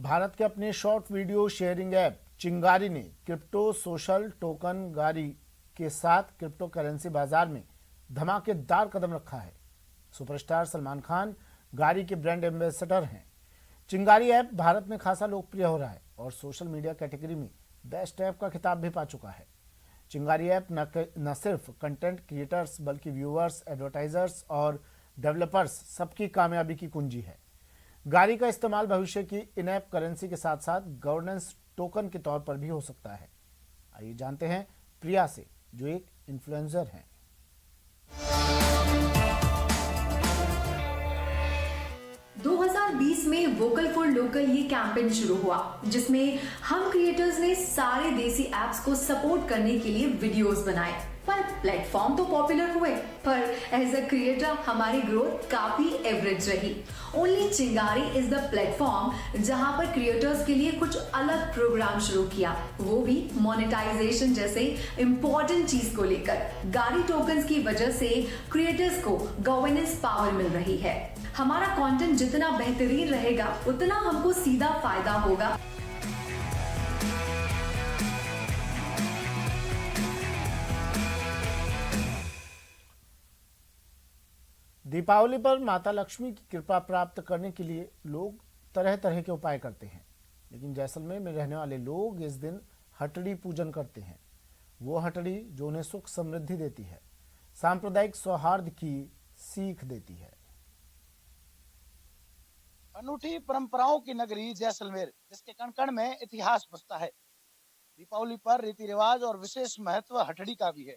भारत के अपने short video sharing app चिंगारी ने क्रिप्टो सोशल टोकन गारी के साथ क्रिप्टो करेंसी बाजार में धमाकेदार कदम रखा है। सुपरस्टार सलमान खान गारी के ब्रांड एम्बेसडर हैं। चिंगारी ऐप भारत में खासा लोकप्रिय हो रहा है और सोशल मीडिया कैटेगरी में बेस्ट ऐप का खिताब भी पा चुका है। चिंगारी ऐप न सिर्फ कंटेंट क्रिएटर्स बल्कि व्यूअर्स, एडवर्टाइजर्स और डेवलपर्स सबकी कामयाबी की कुंजी है। गारी का इस्तेमाल भविष्य की इन ऐप करेंसी के साथ साथ गवर्नेंस टोकन के तौर पर भी हो सकता है। आइए जानते हैं प्रिया से, जो एक इन्फ्लुएंसर हैं। 2020 में वोकल फॉर लोकल ये कैंपेन शुरू हुआ, जिसमें हम क्रिएटर्स ने सारे देसी एप्स को सपोर्ट करने के लिए वीडियोस बनाए। पर प्लेटफॉर्म तो पॉपुलर हुए, पर एज अ क्रिएटर हमारी ग्रोथ काफी एवरेज रही। ओनली चिंगारी इज द प्लेटफॉर्म जहां पर क्रिएटर्स के लिए कुछ अलग प्रोग्राम शुरू किया, वो भी मोनेटाइजेशन जैसे इंपॉर्टेंट चीज को लेकर। गारी टोकन्स की वजह से क्रिएटर्स को गवर्नेंस पावर मिल रही है। हमारा कंटेंट जितना बेहतरीन रहेगा उतना हमको सीधा फायदा होगा। दीपावली पर माता लक्ष्मी की कृपा प्राप्त करने के लिए लोग तरह तरह के उपाय करते हैं, लेकिन जैसलमेर में रहने वाले लोग इस दिन हटड़ी पूजन करते हैं। वो हटड़ी जो उन्हें सुख समृद्धि देती है, सांप्रदायिक सौहार्द की सीख देती है। अनूठी परंपराओं की नगरी जैसलमेर, जिसके कण कण में इतिहास बसता है। दीपावली पर रीति रिवाज और विशेष महत्व हटड़ी का भी है।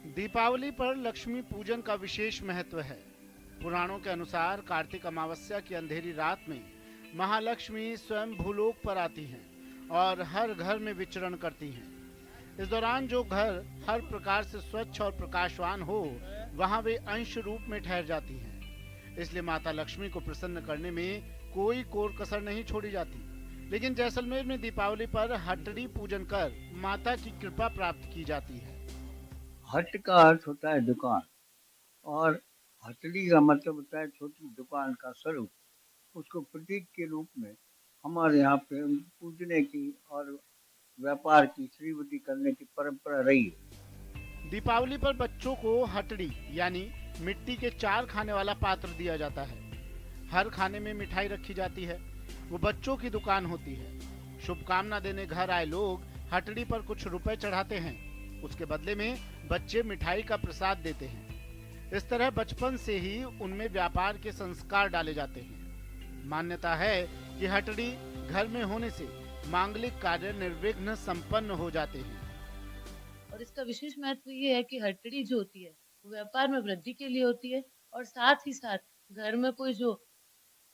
दीपावली पर लक्ष्मी पूजन का विशेष महत्व है। पुराणों के अनुसार कार्तिक अमावस्या की अंधेरी रात में महालक्ष्मी स्वयं भूलोक पर आती हैं और हर घर में विचरण करती हैं। इस दौरान जो घर हर प्रकार से स्वच्छ और प्रकाशवान हो, वहां वे अंश रूप में ठहर जाती हैं। इसलिए माता लक्ष्मी को प्रसन्न करने में कोई कोर कसर नहीं छोड़ी जाती। लेकिन जैसलमेर में दीपावली पर हटड़ी पूजन कर माता की कृपा प्राप्त की जाती है। हट का अर्थ होता है दुकान और हथड़ी का मतलब होता है छोटी दुकान का स्वरूप। उसको प्रतीक के रूप में हमारे यहाँ पे पूजने की और व्यापार की श्रीवृद्धि करने की परंपरा रही है। दीपावली पर बच्चों को हटड़ी यानी मिट्टी के 4 खाने वाला पात्र दिया जाता है। हर खाने में मिठाई रखी जाती है। वो बच्चों की दुकान होती है। शुभकामना देने घर आए लोग हटड़ी पर कुछ रुपए चढ़ाते हैं। उसके बदले में बच्चे मिठाई का प्रसाद देते हैं। इस तरह बचपन से ही उनमें व्यापार के संस्कार डाले जाते हैं। मान्यता है कि हटड़ी घर में होने से मांगलिक कार्य निर्विघ्न संपन्न हो जाते हैं। और इसका विशेष महत्व ये है कि हटड़ी जो होती है वो व्यापार में वृद्धि के लिए होती है, और साथ ही साथ घर में कोई जो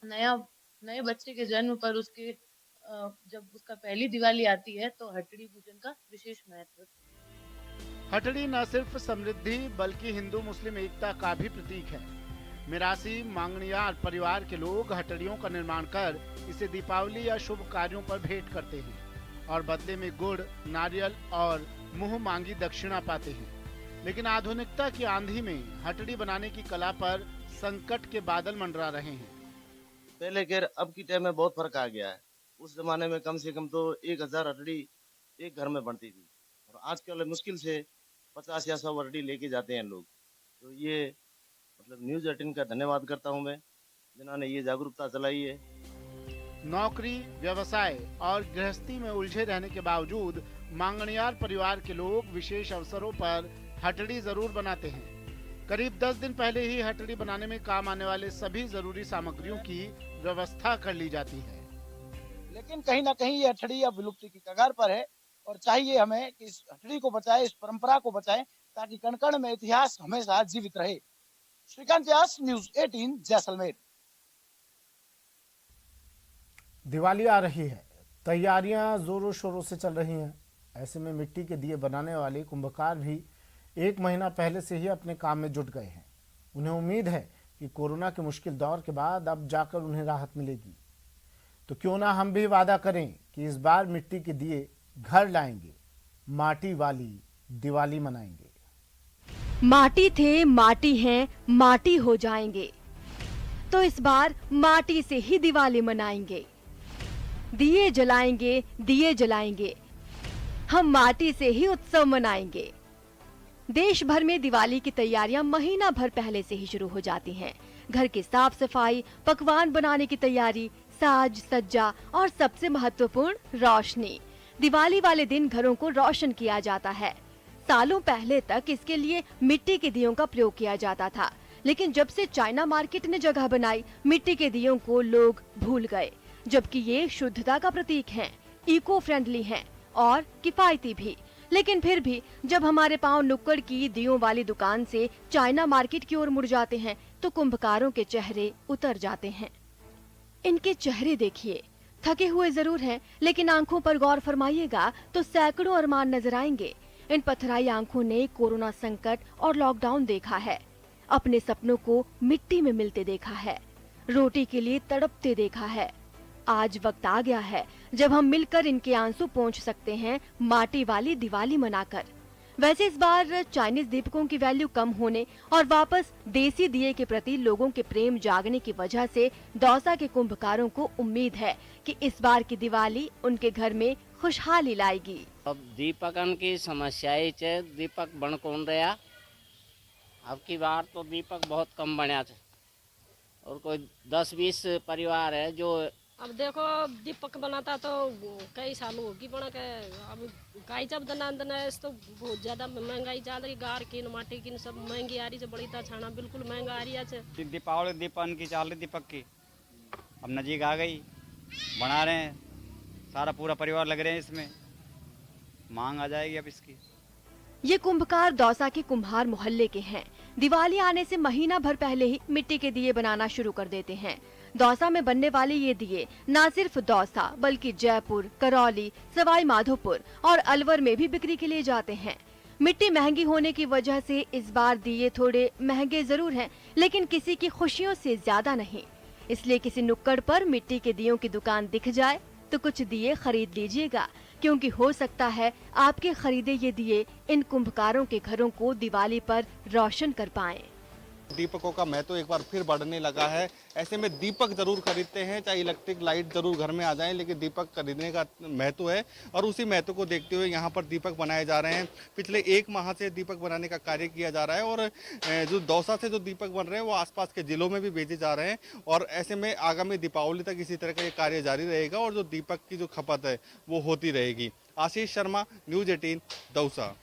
नए बच्चे के जन्म पर उसके जब उसका पहली दिवाली आती है तो हटड़ी पूजन का विशेष महत्व है। हटड़ी न सिर्फ समृद्धि बल्कि हिंदू मुस्लिम एकता का भी प्रतीक है। मिरासी मांगणियार परिवार के लोग हटड़ियों का निर्माण कर इसे दीपावली या शुभ कार्यों पर भेंट करते हैं और बदले में गुड़, नारियल और मुंह मांगी दक्षिणा पाते हैं। लेकिन आधुनिकता की आंधी में हटड़ी बनाने की कला पर संकट के बादल मंडरा रहे हैं। पहले के अब की टाइम में बहुत फर्क आ गया है। उस जमाने में कम से कम तो 1000 हटड़ी एक घर में बनती थी, और आजकल मुश्किल से 50 या 100 हटड़ी लेके जाते हैं लोग। तो ये मतलब न्यूज़ 18 का धन्यवाद करता हूं मैं, जिन्होंने ये जागरूकता चलाई है। नौकरी, व्यवसाय और गृहस्थी में उलझे रहने के बावजूद मांगणियार परिवार के लोग विशेष अवसरों पर हटड़ी जरूर बनाते हैं। करीब 10 दिन पहले ही हटड़ी बनाने में काम आने वाले सभी जरूरी सामग्रियों की व्यवस्था कर ली जाती है। लेकिन कहीं ना कहीं ये हटड़ी अब विलुप्ति की कगार पर है, और चाहिए हमें कि इस हटड़ी को बचाए, इस परंपरा को बचाएं, ताकि कण कण में इतिहास हमेशा जीवित रहे। श्रीकांत व्यास, न्यूज़ 18 जैसलमेर। दिवाली आ रही है, तैयारियां जोरों शोरों से चल रही हैं। ऐसे में मिट्टी के दिए बनाने वाले कुंभकार भी 1 महीना पहले से ही अपने काम में जुट गए हैं। उन्हें उम्मीद है कि कोरोना के मुश्किल दौर के बाद अब जाकर उन्हें राहत मिलेगी। तो क्यों ना हम भी वादा करें कि इस बार मिट्टी के दिए घर लाएंगे, माटी वाली दिवाली मनाएंगे। माटी थे, माटी हैं, माटी हो जाएंगे। तो इस बार माटी से ही दिवाली मनाएंगे। दिए जलाएंगे, दिए जलाएंगे, हम माटी से ही उत्सव मनाएंगे। देश भर में दिवाली की तैयारियां महीना भर पहले से ही शुरू हो जाती हैं। घर की साफ सफाई, पकवान बनाने की तैयारी, साज सज्जा और सबसे महत्वपूर्ण रोशनी। दिवाली वाले दिन घरों को रोशन किया जाता है। सालों पहले तक इसके लिए मिट्टी के दियों का प्रयोग किया जाता था, लेकिन जब से चाइना मार्केट ने जगह बनाई, मिट्टी के दियों को लोग भूल गए। जबकि ये शुद्धता का प्रतीक हैं, इको फ्रेंडली हैं और किफायती भी। लेकिन फिर भी जब हमारे पांव नुक्कड़ की दियों वाली दुकान से चाइना मार्केट की ओर मुड़ जाते हैं तो कुंभकारों के चेहरे उतर जाते हैं। इनके चेहरे देखिए, थके हुए जरूर हैं, लेकिन आंखों पर गौर फरमाइएगा तो सैकड़ों अरमान नजर आएंगे। इन पथराई आंखों ने कोरोना संकट और लॉकडाउन देखा है, अपने सपनों को मिट्टी में मिलते देखा है, रोटी के लिए तड़पते देखा है। आज वक्त आ गया है जब हम मिलकर इनके आंसू पोंछ सकते हैं माटी वाली दिवाली मनाकर। वैसे इस बार चाइनीज दीपकों की वैल्यू कम होने और वापस देसी दिए के प्रति लोगों के प्रेम जागने की वजह से दौसा के कुंभकारों को उम्मीद है कि इस बार की दिवाली उनके घर में खुशहाली लाएगी। अब दीपकन की समस्याएं छे, दीपक बन कौन रहा। अब की बार तो दीपक बहुत कम बना थे और कोई 10-20 परिवार है जो अब देखो दीपक बनाता तो कई सालों होगी बना के। अब काई जब दना तो बहुत ज्यादा महंगाई जा रही, गार की माटी की सब महंगी आ रही है, बड़ी छाना बिल्कुल महंगा आ रही है। दीपावली दीपन की चाल दीपक की अब नजीक आ गई, बना रहे हैं, सारा पूरा परिवार लग रहे हैं इसमें, मांग आ जाएगी अब इसकी। ये कुंभकार दौसा के कुम्हार मोहल्ले के हैं। दिवाली आने से महीना भर पहले ही मिट्टी के दिए बनाना शुरू कर देते हैं। दौसा में बनने वाले ये दिए न सिर्फ दौसा बल्कि जयपुर, करौली, सवाई माधोपुर और अलवर में भी बिक्री के लिए जाते हैं। मिट्टी महंगी होने की वजह से इस बार दिए थोड़े महंगे जरूर हैं, लेकिन किसी की खुशियों से ज्यादा नहीं। इसलिए किसी नुक्कड़ पर मिट्टी के दियों की दुकान दिख जाए तो कुछ दिए खरीद लीजिएगा, क्योंकि हो सकता है आपके खरीदे ये दिए इन कुंभकारों के घरों को दिवाली पर रोशन कर पाएं। दीपकों का महत्व एक बार फिर बढ़ने लगा है। ऐसे में दीपक जरूर खरीदते हैं, चाहे इलेक्ट्रिक लाइट जरूर घर में आ जाए, लेकिन दीपक खरीदने का महत्व है और उसी महत्व को देखते हुए यहाँ पर दीपक बनाए जा रहे हैं। पिछले 1 माह से दीपक बनाने का कार्य किया जा रहा है और जो दौसा से जो दीपक बन रहे हैं वो आसपास के जिलों में भी भेजे जा रहे हैं और ऐसे में आगामी दीपावली तक इसी तरह का ये कार्य जारी रहेगा और जो दीपक की जो खपत है वो होती रहेगी। आशीष शर्मा, न्यूज 18, दौसा।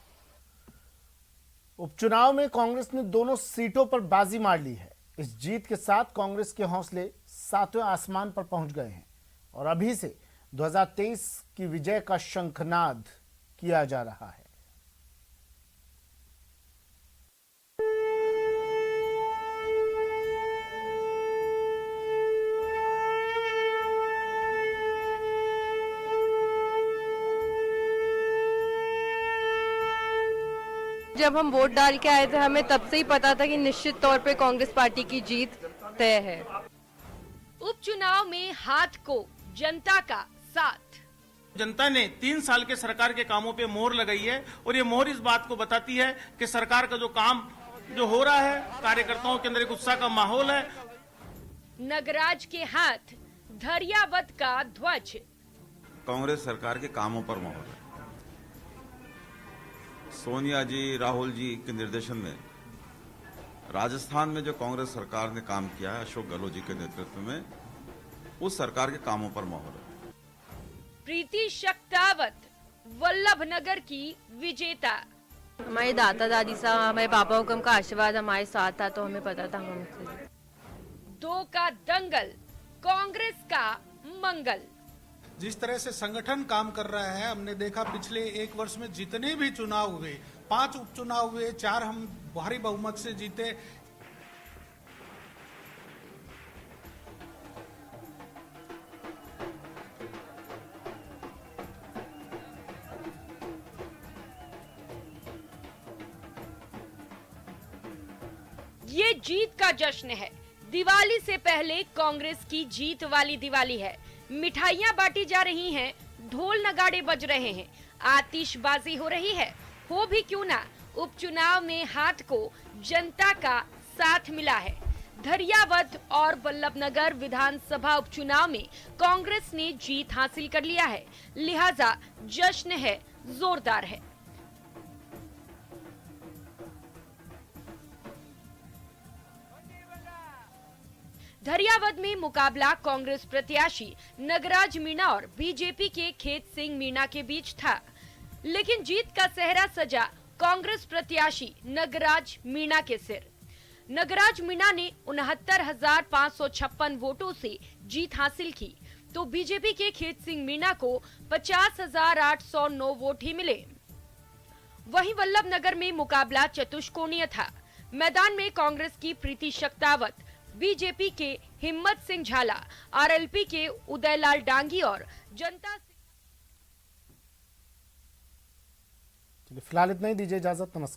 उपचुनाव में कांग्रेस ने दोनों सीटों पर बाजी मार ली है। इस जीत के साथ कांग्रेस के हौसले 7वें आसमान पर पहुंच गए हैं और अभी से 2023 की विजय का शंखनाद किया जा रहा है। जब हम वोट डाल के आए थे हमें तब से ही पता था कि निश्चित तौर पे कांग्रेस पार्टी की जीत तय है। उपचुनाव में हाथ को जनता का साथ। जनता ने 3 साल के सरकार के कामों पे मोहर लगाई है और ये मोहर इस बात को बताती है कि सरकार का जो काम जो हो रहा है, कार्यकर्ताओं के अंदर एक उत्साह का माहौल है। नगराज के हाथ धैर्यवत का ध्वज। कांग्रेस सरकार के कामों पर मोहर है। सोनिया जी, राहुल जी के निर्देशन में राजस्थान में जो कांग्रेस सरकार ने काम किया है अशोक गहलोत जी के नेतृत्व में, उस सरकार के कामों पर मोहर है। प्रीति शक्तावत वल्लभनगर की विजेता। हमारे दादा दादी साहब, हमारे पापा हुक्म का आशीर्वाद हमारे साथ था तो हमें पता था हम 2 का दंगल, कांग्रेस का मंगल। जिस तरह से संगठन काम कर रहा है, हमने देखा पिछले 1 वर्ष में जितने भी चुनाव हुए, 5 उपचुनाव हुए, 4 हम भारी बहुमत से जीते। ये जीत का जश्न है। दिवाली से पहले कांग्रेस की जीत वाली दिवाली है। मिठाइयां बांटी जा रही हैं, ढोल नगाड़े बज रहे हैं, आतिशबाजी हो रही है। हो भी क्यों ना, उपचुनाव में हाथ को जनता का साथ मिला है। धरियावद और वल्लभनगर विधानसभा उपचुनाव में कांग्रेस ने जीत हासिल कर लिया है, लिहाजा जश्न है, जोरदार है। धरियावद में मुकाबला कांग्रेस प्रत्याशी नगराज मीणा और बीजेपी के खेत सिंह मीणा के बीच था, लेकिन जीत का सेहरा सजा कांग्रेस प्रत्याशी नगराज मीणा के सिर। नगराज मीणा ने 69,556 वोटों से जीत हासिल की, तो बीजेपी के खेत सिंह मीणा को 50,809 वोट ही मिले। वहीं वल्लभनगर में मुकाबला चतुष्कोणीय था। मैदान में कांग्रेस की प्रीति शक्तावत, बीजेपी के हिम्मत सिंह झाला, आरएलपी के उदयलाल डांगी और जनता फिलहाल इतना ही, दीजिए इजाजत, नमस्कार।